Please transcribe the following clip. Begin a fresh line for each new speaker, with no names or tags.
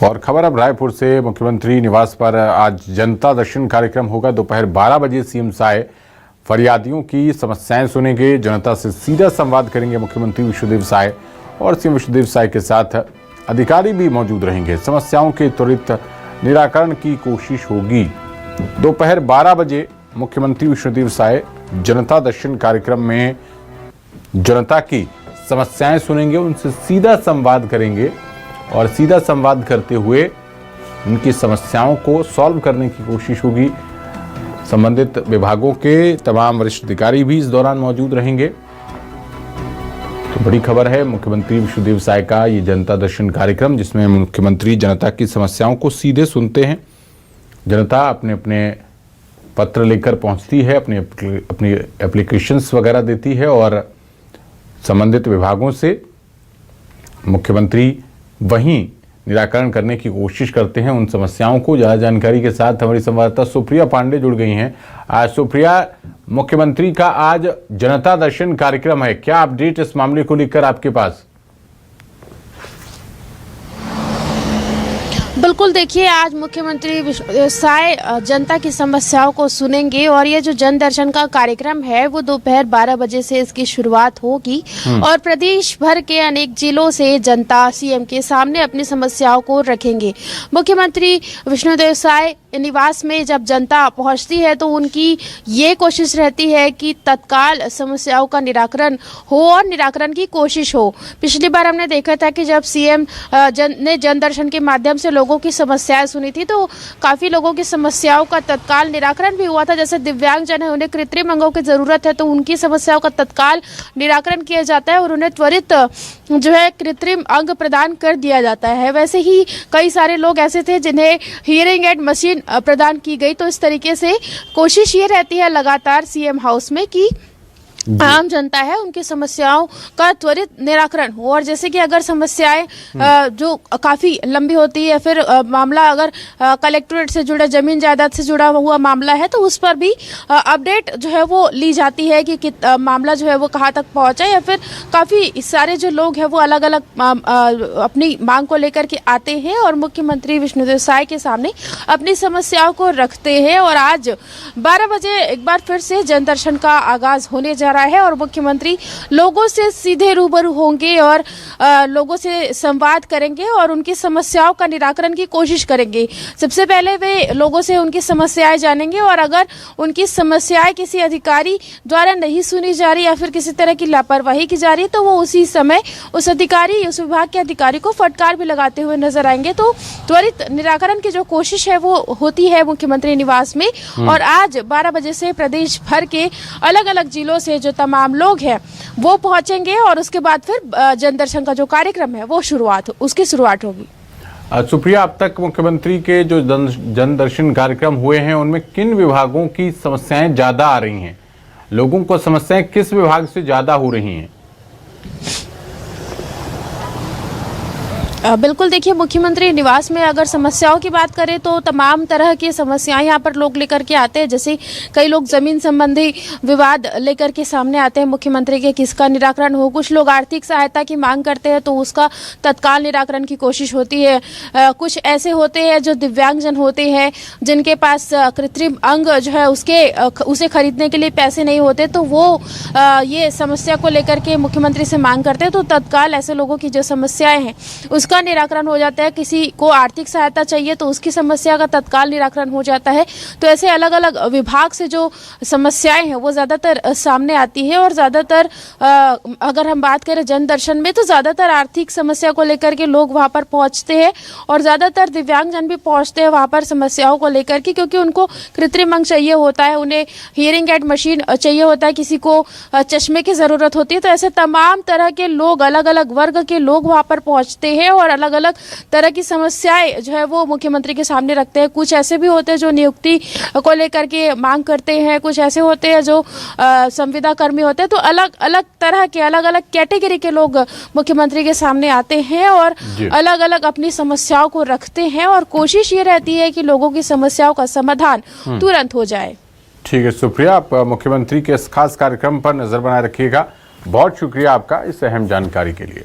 और खबर अब रायपुर से। मुख्यमंत्री निवास पर आज जनता दर्शन कार्यक्रम होगा। दोपहर 12 बजे सीएम साय फरियादियों की समस्याएं सुनेंगे, जनता से सीधा संवाद करेंगे मुख्यमंत्री विष्णुदेव साय, और सीएम विष्णुदेव साय के साथ अधिकारी भी मौजूद रहेंगे। समस्याओं के त्वरित निराकरण की कोशिश होगी। दोपहर 12 बजे मुख्यमंत्री विष्णुदेव साय जनता दर्शन कार्यक्रम में जनता की समस्याएं सुनेंगे, उनसे सीधा संवाद करेंगे और सीधा संवाद करते हुए उनकी समस्याओं को सॉल्व करने की कोशिश होगी। संबंधित विभागों के तमाम वरिष्ठ अधिकारी भी इस दौरान मौजूद रहेंगे। तो बड़ी खबर है मुख्यमंत्री विष्णुदेव साय का ये जनता दर्शन कार्यक्रम, जिसमें मुख्यमंत्री जनता की समस्याओं को सीधे सुनते हैं। जनता अपने अपने पत्र लेकर पहुंचती है, अपनी एप्लीकेशंस वगैरह देती है और संबंधित विभागों से मुख्यमंत्री वहीं निराकरण करने की कोशिश करते हैं उन समस्याओं को। ज़्यादा जानकारी के साथ हमारी संवाददाता सुप्रिया पांडे जुड़ गई हैं। आज सुप्रिया, मुख्यमंत्री का आज जनता दर्शन कार्यक्रम है, क्या अपडेट इस मामले को लेकर आपके पास?
बिल्कुल, देखिए आज मुख्यमंत्री विष्णुदेव साय जनता की समस्याओं को सुनेंगे और ये जो जन दर्शन का कार्यक्रम है वो दोपहर 12 बजे से इसकी शुरुआत होगी और प्रदेश भर के अनेक जिलों से जनता सीएम के सामने अपनी समस्याओं को रखेंगे। मुख्यमंत्री विष्णुदेव साय निवास में जब जनता पहुंचती है तो उनकी ये कोशिश रहती है कि तत्काल समस्याओं का निराकरण हो और निराकरण की कोशिश हो। पिछली बार हमने देखा था कि जब सीएम ने जन दर्शन के माध्यम से लोगों की समस्याएं सुनी थी तो काफी लोगों की समस्याओं का तत्काल निराकरण भी हुआ था। जैसे दिव्यांगजन है, उन्हें कृत्रिम अंगों की जरूरत है तो उनकी समस्याओं का तत्काल निराकरण किया जाता है और उन्हें त्वरित जो है कृत्रिम अंग प्रदान कर दिया जाता है। वैसे ही कई सारे लोग ऐसे थे जिन्हें हियरिंग एड मशीन प्रदान की गई। तो इस तरीके से कोशिश ये रहती है लगातार सीएम हाउस में कि आम जनता है उनकी समस्याओं का त्वरित निराकरण हो। और जैसे कि अगर समस्याएं जो काफी लंबी होती है, फिर मामला अगर कलेक्ट्रेट से जुड़ा, जमीन जायदाद से जुड़ा हुआ मामला है तो उस पर भी अपडेट जो है वो ली जाती है कि मामला जो है वो कहाँ तक पहुंचा, या फिर काफी सारे जो लोग हैं वो अलग अलग अपनी मांग को लेकर के आते हैं और मुख्यमंत्री विष्णुदेव साय के सामने अपनी समस्याओं को रखते हैं। और आज 12 बजे एक बार फिर से जन दर्शन का आगाज होने जा रहा है और मुख्यमंत्री लोगों से सीधे रूबरू होंगे और लोगों से संवाद करेंगे और उनकी समस्याओं का निराकरण की कोशिश करेंगे। सबसे पहले वे लोगों से उनकी समस्याएं जानेंगे और अगर उनकी समस्याएं किसी अधिकारी द्वारा नहीं सुनी जा रही या फिर किसी तरह की लापरवाही की जा रही है तो वो उसी समय उस विभाग के अधिकारी को फटकार भी लगाते हुए नजर आएंगे। तो त्वरित निराकरण की जो कोशिश है वो होती है मुख्यमंत्री निवास में। और आज 12 बजे से प्रदेश भर के अलग अलग जिलों से जो तमाम लोग हैं वो पहुंचेंगे और उसके बाद फिर जन दर्शन का जो कार्यक्रम है वो उसकी शुरुआत होगी।
सुप्रिया, अब तक मुख्यमंत्री के जो जन दर्शन कार्यक्रम हुए हैं उनमें किन विभागों की समस्याएं ज्यादा आ रही हैं? लोगों को समस्याएं किस विभाग से ज्यादा हो रही हैं?
बिल्कुल, देखिए मुख्यमंत्री निवास में अगर समस्याओं की बात करें तो तमाम तरह की समस्याएं यहाँ पर लोग लेकर के आते हैं। जैसे कई लोग जमीन संबंधी विवाद लेकर के सामने आते हैं मुख्यमंत्री के, किसका निराकरण हो। कुछ लोग आर्थिक सहायता की मांग करते हैं तो उसका तत्काल निराकरण की कोशिश होती है। कुछ ऐसे होते हैं जो दिव्यांगजन होते हैं जिनके पास कृत्रिम अंग जो है उसे खरीदने के लिए पैसे नहीं होते तो वो ये समस्या को लेकर के मुख्यमंत्री से मांग करते हैं। तो तत्काल ऐसे लोगों की जो समस्याएं हैं उसका निराकरण हो जाता है। किसी को आर्थिक सहायता चाहिए तो उसकी समस्या का तत्काल निराकरण हो जाता है। तो ऐसे अलग अलग विभाग से जो समस्याएं हैं वो ज्यादातर सामने आती है। और ज्यादातर अगर हम बात करें जन दर्शन में तो ज्यादातर आर्थिक समस्या को लेकर के लोग वहां पर पहुंचते हैं और ज्यादातर दिव्यांगजन भी पहुंचते हैं वहां पर समस्याओं को लेकर के, क्योंकि उनको कृत्रिम अंग चाहिए होता है, उन्हें हियरिंग एड मशीन चाहिए होता है, किसी को चश्मे की जरूरत होती है। तो ऐसे तमाम तरह के लोग, अलग अलग वर्ग के लोग वहां पर पहुंचते हैं और अलग अलग तरह की समस्याएं जो है वो मुख्यमंत्री के सामने रखते हैं। कुछ ऐसे भी होते हैं जो नियुक्ति को लेकर के मांग करते हैं, कुछ ऐसे होते हैं जो संविदा कर्मी होते हैं। तो अलग अलग तरह के, अलग अलग कैटेगरी के लोग मुख्यमंत्री के सामने आते हैं और अलग अलग अपनी समस्याओं को रखते हैं और कोशिश ये रहती है कि लोगों की समस्याओं का समाधान तुरंत हो जाए।
ठीक है सुप्रिया, आप मुख्यमंत्री के इस खास कार्यक्रम पर नजर बनाए रखिएगा। बहुत शुक्रिया आपका इस अहम जानकारी के लिए।